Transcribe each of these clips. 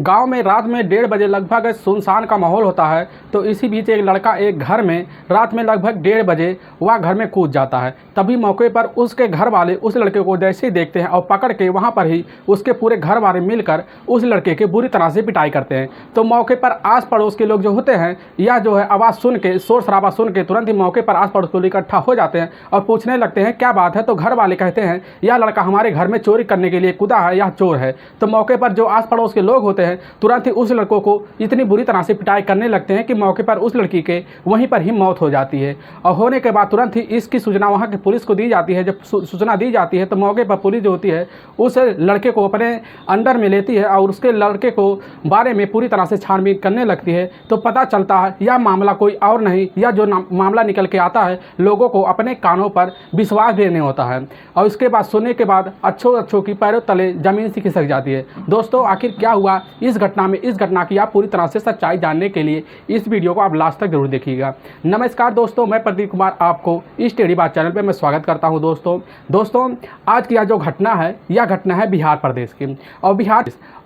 गांव में रात में 1:30 बजे लगभग सुनसान का माहौल होता है। तो इसी बीच एक लड़का एक घर में रात में लगभग 1:30 बजे वह घर में कूद जाता है। तभी मौके पर उसके घर वाले उस लड़के को जैसे ही देखते हैं और पकड़ के वहां पर ही उसके पूरे घर वाले मिलकर उस लड़के की बुरी तरह से पिटाई करते हैं। तो मौके पर आस पड़ोस के लोग जो होते हैं यह जो है आवाज़ सुन के, शोर शराबा सुन के तुरंत ही मौके पर आस पड़ोस को इकट्ठा हो जाते हैं और पूछने लगते हैं क्या बात है। तो घर वाले कहते हैं यह लड़का हमारे घर में चोरी करने के लिए कूदा है, यह चोर है। तो मौके पर जो आस पड़ोस के लोग होते हैं तुरंत ही उस लड़कों को इतनी बुरी तरह से पिटाई करने लगते हैं कि मौके पर उस लड़की के वहीं पर ही मौत हो जाती है। और होने के बाद तुरंत ही इसकी सूचना वहाँ की पुलिस को दी जाती है। जब सूचना दी जाती है तो मौके पर पुलिस जो होती है उस लड़के को अपने अंडर में लेती है और उसके लड़के को बारे में पूरी तरह से छानबीन करने लगती है। तो पता चलता है यह मामला कोई और नहीं, यह जो मामला निकल के आता है लोगों को अपने कानों पर विश्वास भी नहीं होता है। और इसके बाद सुनने के बाद अच्छों की पैरों तले ज़मीन से खिसक जाती है। दोस्तों आखिर क्या हुआ इस घटना में, इस घटना की आप पूरी तरह से सच्चाई जानने के लिए इस वीडियो को आप लास्ट तक जरूर देखिएगा। नमस्कार दोस्तों, मैं प्रदीप कुमार आपको इस टेढ़ी बात चैनल पे मैं स्वागत करता हूं। दोस्तों आज की यह जो घटना है यह घटना है बिहार प्रदेश की।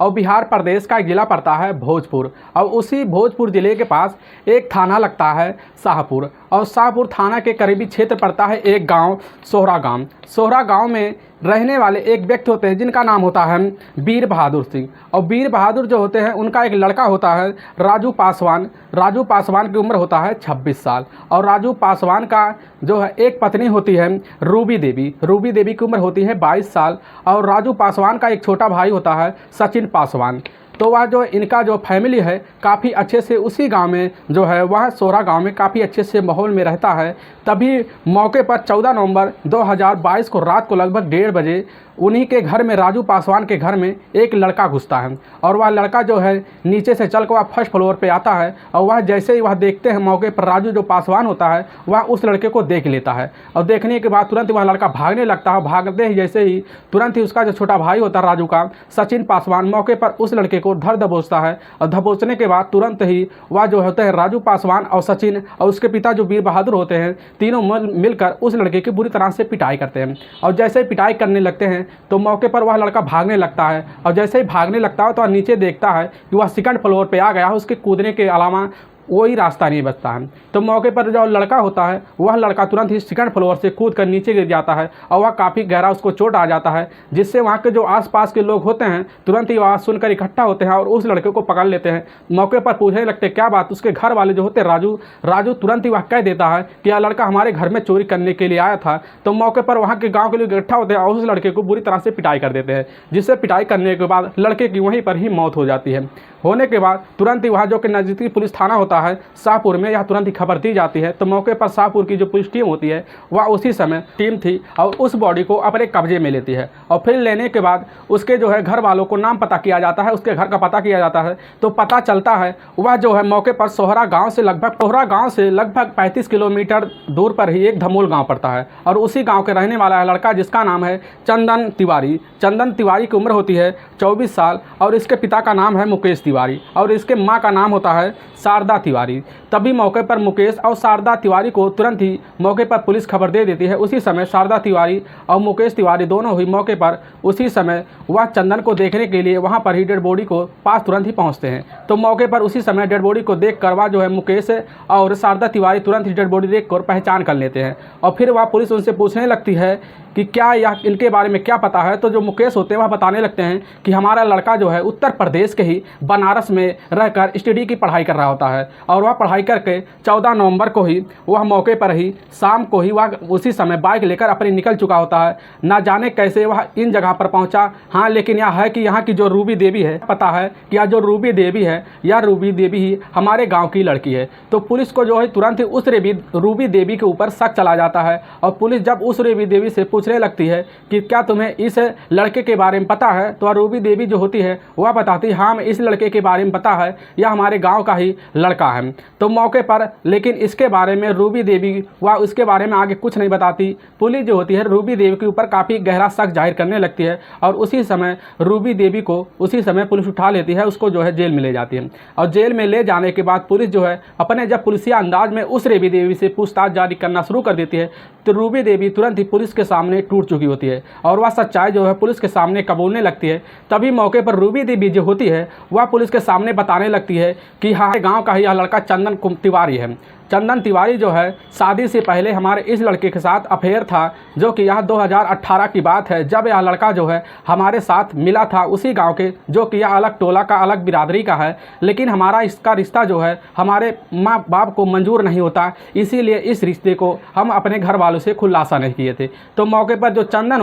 और बिहार प्रदेश का एक ज़िला पड़ता है भोजपुर। और उसी भोजपुर ज़िले के पास एक थाना लगता है शाहपुर। और शाहपुर थाना के करीबी क्षेत्र पड़ता है एक गांव सोहरा गांव में रहने वाले एक व्यक्ति होते हैं जिनका नाम होता है वीर बहादुर सिंह। और वीर बहादुर जो होते हैं उनका एक लड़का होता है राजू पासवान की उम्र होता है 26 साल। और राजू पासवान का जो है एक पत्नी होती है रूबी देवी की उम्र होती है 22 साल। और राजू पासवान का एक छोटा भाई होता है सचिन पासवान। तो वह जो इनका जो फैमिली है काफ़ी अच्छे से उसी गांव में जो है वह सोहरा गांव में काफ़ी अच्छे से माहौल में रहता है। तभी मौके पर 14 नवंबर 2022 को रात को लगभग 1:30 बजे उन्हीं के घर में, राजू पासवान के घर में एक लड़का घुसता है। और वह लड़का जो है नीचे से चल कर वह फर्स्ट फ्लोर पे आता है। और वह जैसे ही वह देखते हैं मौके पर राजू जो पासवान होता है वह उस लड़के को देख लेता है। और देखने के बाद तुरंत वह लड़का भागने लगता है। भागते ही जैसे ही तुरंत ही उसका जो छोटा भाई होता है राजू का, सचिन पासवान, मौके पर उस लड़के को धर दबोचता है। और दबोचने के बाद तुरंत ही वह जो होते हैं राजू पासवान और सचिन और उसके पिता जो वीर बहादुर होते हैं तीनों मिलकर उस लड़के की बुरी तरह से पिटाई करते हैं। और जैसे ही पिटाई करने लगते हैं तो मौके पर वह लड़का भागने लगता है। और जैसे ही भागने लगता है तो नीचे देखता है कि वह सेकंड फ्लोर पे आ गया है, उसके कूदने के अलावा कोई रास्ता नहीं बचता है। तो मौके पर जो लड़का होता है वह लड़का तुरंत ही सेकंड फ्लोर से कूद कर नीचे गिर जाता है। और वह काफ़ी गहरा उसको चोट आ जाता है, जिससे वहाँ के जो आसपास के लोग होते हैं तुरंत ही आवाज़ सुनकर इकट्ठा होते हैं और उस लड़के को पकड़ लेते हैं। मौके पर पूछने लगते क्या बात। उसके घर वाले जो होते राजू तुरंत ही वह कह देता है कि यह लड़का हमारे घर में चोरी करने के लिए आया था। तो मौके पर वहाँ के गाँव के लोग इकट्ठा होते हैं और उस लड़के को बुरी तरह से पिटाई कर देते हैं, जिससे पिटाई करने के बाद लड़के की वहीं पर ही मौत हो जाती है। होने के बाद तुरंत ही वहाँ जो कि नज़दीकी पुलिस थाना होता है शाहपुर में, यह तुरंत ही खबर दी जाती है। तो मौके पर शाहपुर की जो पुलिस टीम होती है वह उसी समय टीम थी और उस बॉडी को अपने कब्जे में लेती है। और फिर लेने के बाद उसके जो है घर वालों को नाम पता किया जाता है, उसके घर का पता किया जाता है। तो पता चलता है वह जो है मौके पर सोहरा गाँव से लगभग 35 किलोमीटर दूर पर ही एक धमोल गाँव पड़ता है। और उसी गाँव के रहने वाला है लड़का जिसका नाम है चंदन तिवारी की उम्र होती है 24 साल। और इसके पिता का नाम है मुकेश तिवारी और इसके माँ का नाम होता है शारदा तिवारी। तभी मौके पर मुकेश और शारदा तिवारी को तुरंत ही मौके पर पुलिस खबर दे देती है। उसी समय शारदा तिवारी और मुकेश तिवारी दोनों ही मौके पर उसी समय वह चंदन को देखने के लिए वहां पर ही डेड बॉडी को पास तुरंत ही पहुंचते हैं। तो मौके पर उसी समय डेड बॉडी को देख कर वह जो है मुकेश और शारदा तिवारी तुरंत ही डेड बॉडी देख कर पहचान कर लेते हैं। और फिर वह पुलिस उनसे पूछने लगती है कि क्या यह इनके बारे में क्या पता है। तो जो मुकेश होते हैं वह बताने लगते हैं कि हमारा लड़का जो है उत्तर प्रदेश के ही बनारस में रहकर स्टडी की पढ़ाई कर रहा होता है। और वह पढ़ाई करके 14 नवंबर को ही वह मौके पर ही शाम को ही वह उसी समय बाइक लेकर अपनी निकल चुका होता है। ना जाने कैसे वह इन जगह पर पहुंचा। हाँ, लेकिन यह है कि यहाँ की जो रूबी देवी है, पता है कि यह जो रूबी देवी है यह रूबी देवी ही हमारे गाँव की लड़की है। तो पुलिस को जो है तुरंत ही उस रूबी देवी के ऊपर शक चला जाता है। और पुलिस जब उस रूबी देवी से पूछने लगती है कि क्या तुम्हें इस लड़के के बारे में पता है, तो रूबी देवी जो होती है वह बताती है हाँ मैं इस लड़के के बारे में पता है, यह हमारे गांव का ही लड़का है। तो मौके पर लेकिन इसके बारे में रूबी देवी वह उसके बारे में आगे कुछ नहीं बताती। पुलिस जो होती है रूबी देवी के ऊपर काफ़ी गहरा शक जाहिर करने लगती है। और उसी समय रूबी देवी को उसी समय पुलिस उठा लेती है, उसको जो है जेल में ले जाती है। और जेल में ले जाने के बाद पुलिस जो है अपने जब पुलिसिया अंदाज में उस रूबी देवी से पूछताछ जारी करना शुरू कर देती है तो रूबी देवी तुरंत ही पुलिस के सामने में टूट चुकी होती है और वह सच्चाई जो है पुलिस के सामने कबूलने लगती है। तभी मौके पर रूबी देवी जो होती है वह पुलिस के सामने बताने लगती है कि हाँ, गाँव का ही यह लड़का चंदन तिवारी है। चंदन तिवारी जो है शादी से पहले हमारे इस लड़के के साथ अफेयर था, जो कि यह 2018 की बात है, जब यह लड़का जो है हमारे साथ मिला था उसी गांव के, जो कि यह अलग टोला का अलग बिरादरी का है। लेकिन हमारा इसका रिश्ता जो है हमारे माँ बाप को मंजूर नहीं होता, इसीलिए इस रिश्ते को हम अपने घर वालों से खुलासा नहीं किए थे। तो मौके पर जो चंदन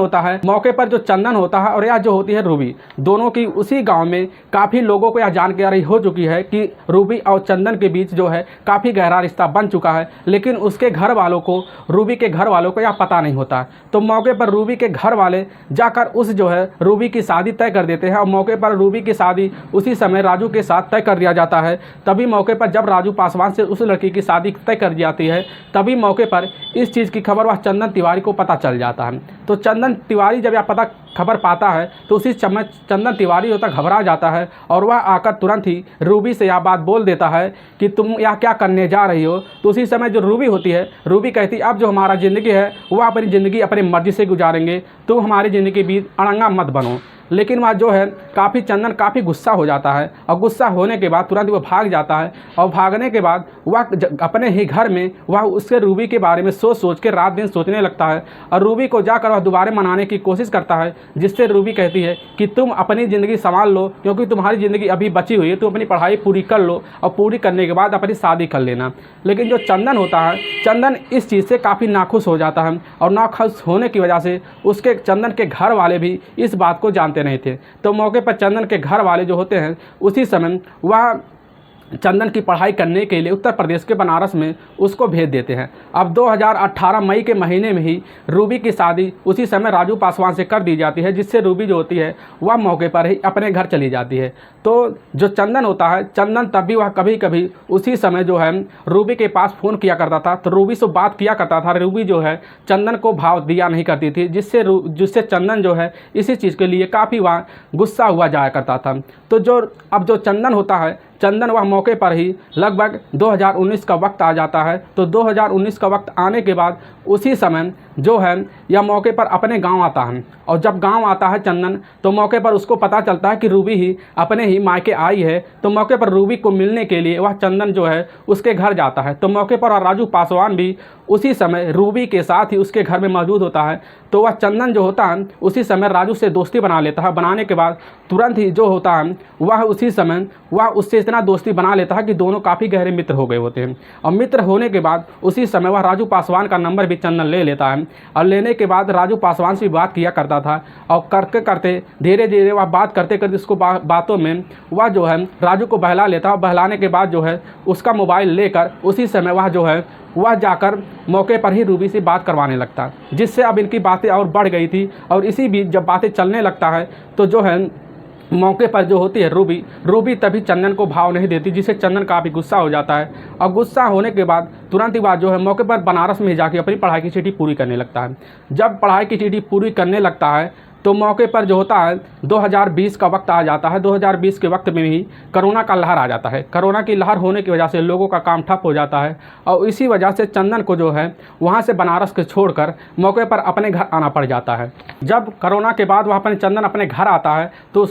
होता है और यह जो होती है रूबी, दोनों की उसी गाँव में काफ़ी लोगों को यह जानकारी हो चुकी है कि रूबी और चंदन के बीच जो है काफ़ी गहरा रिश्ता बन चुका है। लेकिन उसके घर वालों को, रूबी के घर वालों को यह पता नहीं होता। तो मौके पर रूबी के घर वाले जाकर उस जो है रूबी की शादी तय कर देते हैं और मौके पर रूबी की शादी उसी समय राजू के साथ तय कर दिया जाता है। तभी मौके पर जब राजू पासवान से उस लड़की की शादी तय कर दी जाती है, तभी मौके पर इस चीज़ की खबर वह चंदन तिवारी को पता चल जाता है। तो चंदन तिवारी जब यह खबर पाता है तो उसी समय चंदन तिवारी होता घबरा जाता है और वह आकर तुरंत ही रूबी से यह बात बोल देता है कि तुम यह क्या करने जा रही हो। तो उसी समय जो रूबी होती है, रूबी कहती अब जो हमारा ज़िंदगी है वह अपनी ज़िंदगी अपनी मर्ज़ी से गुजारेंगे, तुम हमारी ज़िंदगी के बीच अड़ंगा मत बनो। लेकिन वह जो है चंदन काफ़ी गुस्सा हो जाता है और गुस्सा होने के बाद तुरंत वह भाग जाता है और भागने के बाद वह अपने ही घर में वह उसके रूबी के बारे में सोच के रात दिन सोचने लगता है और रूबी को जाकर वह दोबारा मनाने की कोशिश करता है, जिससे रूबी कहती है कि तुम अपनी ज़िंदगी संभाल लो, क्योंकि तुम्हारी ज़िंदगी अभी बची हुई है, तुम अपनी पढ़ाई पूरी कर लो और पूरी करने के बाद अपनी शादी कर लेना। लेकिन जो चंदन होता है, चंदन इस चीज़ से काफ़ी नाखुश हो जाता है और नाखुश होने की वजह से उसके चंदन के घर वाले भी इस बात को जानते नहीं थे। तो मौके पर चंदन के घर वाले जो होते हैं उसी समय वह चंदन की पढ़ाई करने के लिए उत्तर प्रदेश के बनारस में उसको भेज देते हैं। अब 2018 मई के महीने में ही रूबी की शादी उसी समय राजू पासवान से कर दी जाती है, जिससे रूबी जो होती है वह मौके पर ही अपने घर चली जाती है। तो जो चंदन होता है, चंदन तब भी वह कभी कभी उसी समय जो है रूबी के पास फ़ोन किया करता था, तो रूबी से बात किया करता था। रूबी जो है चंदन को भाव दिया नहीं करती थी, जिससे चंदन जो है इसी चीज़ के लिए काफ़ी वह गुस्सा हुआ जाया करता था। तो अब जो चंदन होता है, चंदन वह मौके पर ही लगभग 2019 का वक्त आ जाता है। तो 2019 का वक्त आने के बाद उसी समय जो है यह मौके पर अपने गांव आता है और जब गांव आता है चंदन, तो मौके पर उसको पता चलता है कि रूबी ही अपने ही मायके आई है। तो मौके पर रूबी को मिलने के लिए वह चंदन जो है उसके घर जाता है। तो मौके पर राजू पासवान भी उसी समय रूबी के साथ ही उसके घर में मौजूद होता है। तो वह चंदन जो होता है उसी समय राजू से दोस्ती बना लेता है। बनाने के बाद तुरंत ही जो होता है वह उसी समय वह उससे इतना दोस्ती बना लेता है कि दोनों काफ़ी गहरे मित्र हो गए होते हैं। और मित्र होने के बाद उसी समय वह राजू पासवान का नंबर भी चंदन ले लेता है और लेने के बाद राजू पासवान से बात किया करता था और करते करते धीरे धीरे वह बात करते करते उसको बातों में वह जो है राजू को बहला लेता है। बहलाने के बाद जो है उसका मोबाइल लेकर उसी समय वह जो है वह जाकर मौके पर ही रूबी से बात करवाने लगता है, जिससे अब इनकी बातें और बढ़ गई थी। और इसी बीच जब बातें चलने लगता है तो जो है मौके पर जो होती है रूबी तभी चंदन को भाव नहीं देती, जिससे चंदन काफ़ी गुस्सा हो जाता है। और गुस्सा होने के बाद तुरंत ही बाद जो है मौके पर बनारस में जाके अपनी पढ़ाई की चिट्ठी पूरी करने लगता है। जब पढ़ाई की चिट्ठी पूरी करने लगता है तो मौके पर जो होता है 2020 का वक्त आ जाता है। 2020 के वक्त में ही कोरोना का लहर आ जाता है। कोरोना की लहर होने की वजह से लोगों का काम ठप हो जाता है और इसी वजह से चंदन को जो है वहाँ से बनारस के छोड़कर मौके पर अपने घर आना पड़ जाता है। जब कोरोना के बाद वहाँ पर चंदन अपने घर आता है तो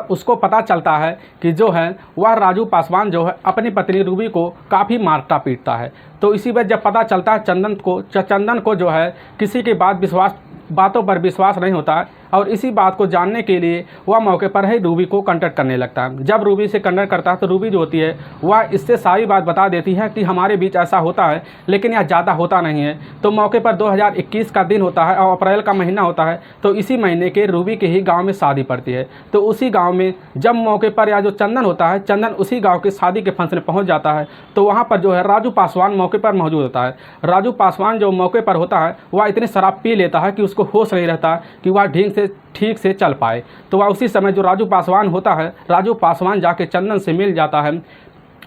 उसको पता चलता है कि जो है वह राजू पासवान जो है अपनी पत्नी रूबी को काफ़ी मारता पीटता है। तो इसी वजह जब पता चलता है चंदन को जो है किसी की बातों पर विश्वास नहीं होता है और इसी बात को जानने के लिए वह मौके पर ही रूबी को कांटेक्ट करने लगता है। जब रूबी से कांटेक्ट करता है तो रूबी जो होती है वह इससे सारी बात बता देती है कि हमारे बीच ऐसा होता है, लेकिन यह ज़्यादा होता नहीं है। तो मौके पर 2021 का दिन होता है और अप्रैल का महीना होता है। तो इसी महीने के रूबी के ही गाँव में शादी पड़ती है। तो उसी गाँव में जब मौके पर या जो चंदन होता है, चंदन उसी गाँव के शादी के फंक्शन में पहुँच जाता है। तो वहाँ पर जो है राजू पासवान मौके पर मौजूद होता है। राजू पासवान जो मौके पर होता है वह इतनी शराब पी लेता है कि उसको होश नहीं रहता कि वह ठीक से चल पाए। तो वह उसी समय जो राजू पासवान होता है, राजू पासवान जाके चंदन से मिल जाता है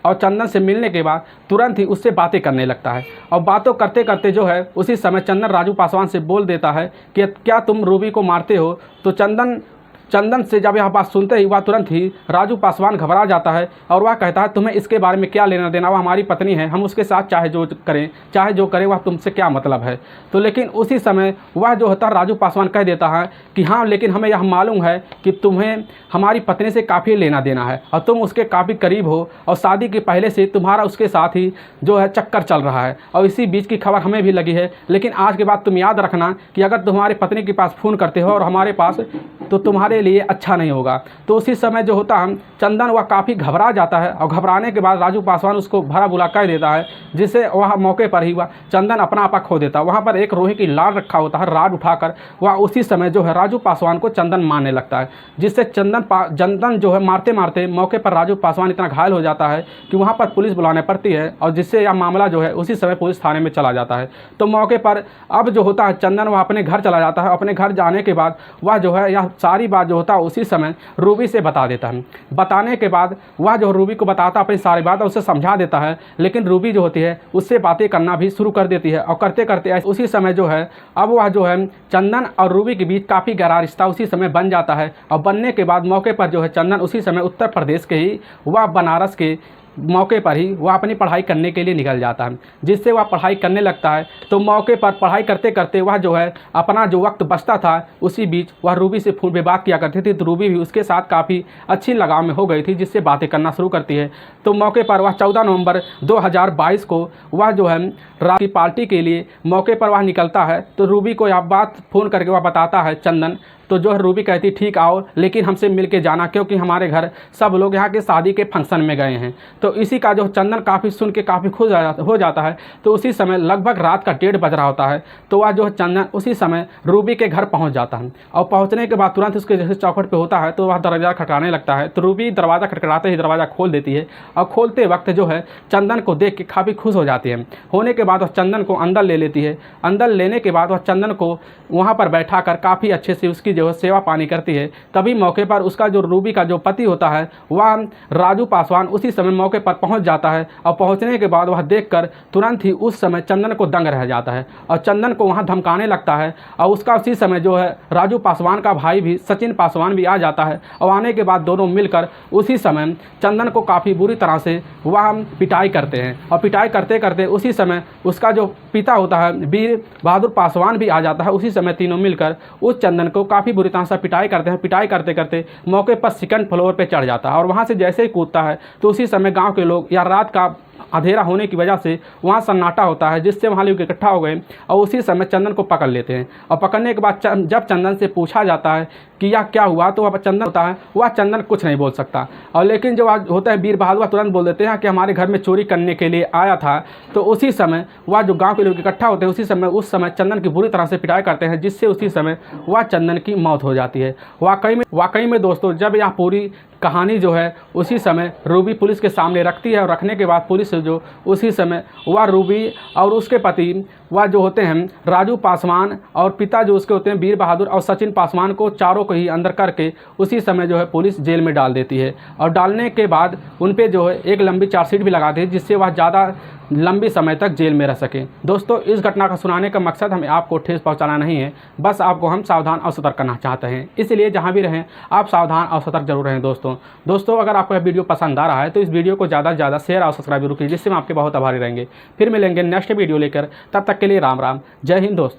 और चंदन से मिलने के बाद तुरंत ही उससे बातें करने लगता है। और बातों करते करते जो है उसी समय चंदन राजू पासवान से बोल देता है कि क्या तुम रूबी को मारते हो। तो चंदन चंदन से जब यह बात सुनते ही वह तुरंत ही राजू पासवान घबरा जाता है और वह कहता है तुम्हें इसके बारे में क्या लेना देना, वह हमारी पत्नी है, हम उसके साथ चाहे जो करें वह तुमसे क्या मतलब है। तो लेकिन उसी समय वह जो होता है राजू पासवान कह देता है कि हाँ लेकिन हमें यह मालूम है कि तुम्हें हमारी पत्नी से काफ़ी लेना देना है और तुम उसके काफ़ी करीब हो और शादी के पहले से तुम्हारा उसके साथ ही जो है चक्कर चल रहा है और इसी बीच की खबर हमें भी लगी है। लेकिन आज के बाद तुम याद रखना कि अगर तुम्हारी पत्नी के पास फ़ोन करते हो और हमारे पास, तो तुम्हारे लिए अच्छा नहीं होगा। तो उसी समय जो होता है चंदन वह काफ़ी घबरा जाता है और घबराने के बाद राजू पासवान उसको भरा बुला कह देता है, जिससे वह मौके पर ही वह चंदन अपना आपा खो देता है। वहाँ पर एक लोहे की लाड रखा होता है, राड उठाकर वह उसी समय जो है राजू पासवान को चंदन मारने लगता है, जिससे चंदन जो है मारते मारते मौके पर राजू पासवान इतना घायल हो जाता है कि वहाँ पर पुलिस बुलाने पड़ती है और जिससे यह मामला जो है उसी समय पुलिस थाने में चला जाता है। तो मौके पर अब जो होता है चंदन वह अपने घर चला जाता है। अपने घर जाने के बाद वह जो है यह सारी बात जो होता है उसी समय रूबी से बता देता है। बताने के बाद वह जो रूबी को बताता अपनी सारी बात और उसे समझा देता है, लेकिन रूबी जो होती है उससे बातें करना भी शुरू कर देती है और करते करते उसी समय जो है अब वह जो है चंदन और रूबी के बीच काफ़ी गहरा रिश्ता उसी समय बन जाता है। और बनने के बाद मौके पर जो है चंदन उसी समय उत्तर प्रदेश के ही वह बनारस के मौके पर ही वह अपनी पढ़ाई करने के लिए निकल जाता है, जिससे वह पढ़ाई करने लगता है। तो मौके पर पढ़ाई करते करते वह जो है अपना जो वक्त बचता था उसी बीच वह रूबी से फ़ोन पे बात किया करती थी। तो रूबी भी उसके साथ काफ़ी अच्छी लगाव में हो गई थी, जिससे बातें करना शुरू करती है। तो मौके पर वह 14 नवंबर 2022 को वह जो है रात की पार्टी के लिए मौके पर वह निकलता है। तो रूबी को यह बात फ़ोन करके वह बताता है चंदन। तो जो है रूबी कहती ठीक आओ, लेकिन हमसे मिल के जाना, क्योंकि हमारे घर सब लोग यहाँ के शादी के फंक्शन में गए हैं। तो इसी का जो चंदन काफ़ी सुन के काफ़ी खुश हो जाता है। तो उसी समय लगभग रात का 1:30 बज रहा होता है। तो वह जो है चंदन उसी समय रूबी के घर पहुँच जाता है और पहुँचने के बाद तुरंत उसके जैसे चौखट पर होता है तो वह दरवाज़ा खटखटाने लगता है। तो रूबी दरवाज़ा खटखटाते ही दरवाज़ा खोल देती है और खोलते वक्त जो है चंदन को देख के काफ़ी खुश हो जाती है। होने के बाद वह चंदन को अंदर ले लेती है। अंदर लेने के बाद वह चंदन को वहाँ पर बैठा कर काफ़ी अच्छे से उसकी जो है सेवा पानी करती है। तभी मौके पर उसका जो रूबी का जो पति होता है वह राजू पासवान उसी समय मौके पर पहुंच जाता है और पहुंचने के बाद वह देखकर तुरंत ही उस समय चंदन को दंग रह जाता है और चंदन को वहां धमकाने लगता है। और उसका उसी समय जो है राजू पासवान का भाई भी सचिन पासवान भी आ जाता है और आने के बाद दोनों मिलकर उसी समय चंदन को काफ़ी बुरी तरह से वह पिटाई करते हैं। और पिटाई करते करते उसी समय उसका जो पिता होता है वीर बहादुर पासवान भी आ जाता है। उसी समय तीनों मिलकर उस चंदन को काफ़ी बुरी तरह से पिटाई करते हैं। पिटाई करते करते मौके पर सेकंड फ्लोर पे चढ़ जाता है और वहाँ से जैसे ही कूदता है तो उसी समय गांव के लोग या रात का अंधेरा होने की वजह से वहाँ सन्नाटा होता है, जिससे वहाँ लोग इकट्ठा हो गए और उसी समय चंदन को पकड़ लेते हैं। और पकड़ने के बाद जब चंदन से पूछा जाता है कि यह क्या हुआ, तो वह चंदन होता है वह चंदन कुछ नहीं बोल सकता। और लेकिन जो होता है वीर बहादुर तुरंत बोल देते हैं कि हमारे घर में चोरी करने के लिए आया था। तो उसी समय वह जो गाँव के लोग इकट्ठा होते हैं उस समय चंदन की बुरी तरह से पिटाई करते हैं, जिससे उसी समय वह चंदन की मौत हो जाती है। वाकई में दोस्तों जब यह पूरी कहानी जो है उसी समय रूबी पुलिस के सामने रखती है और रखने के बाद पुलिस जो उसी समय वह रूबी और उसके पति वह जो होते हैं राजू पासवान और पिता जो उसके होते हैं वीर बहादुर और सचिन पासवान को चारों को ही अंदर करके उसी समय जो है पुलिस जेल में डाल देती है। और डालने के बाद उन पे जो है एक लंबी चार्जशीट भी लगाती है, जिससे वह ज़्यादा लंबी समय तक जेल में रह सकें। दोस्तों इस घटना का सुनाने का मकसद हमें आपको ठेस पहुंचाना नहीं है, बस आपको हम सावधान और सतर्क करना चाहते हैं। इसलिए जहां भी रहें आप सावधान और सतर्क जरूर रहें। दोस्तों अगर आपको यह वीडियो पसंद आ रहा है तो इस वीडियो को ज़्यादा से ज़्यादा शेयर और सब्सक्राइब जरूर कीजिए, जिससे हम आपके बहुत आभारी रहेंगे। फिर मिलेंगे नेक्स्ट वीडियो लेकर, तब तक के लिए राम राम, जय हिंद दोस्तों।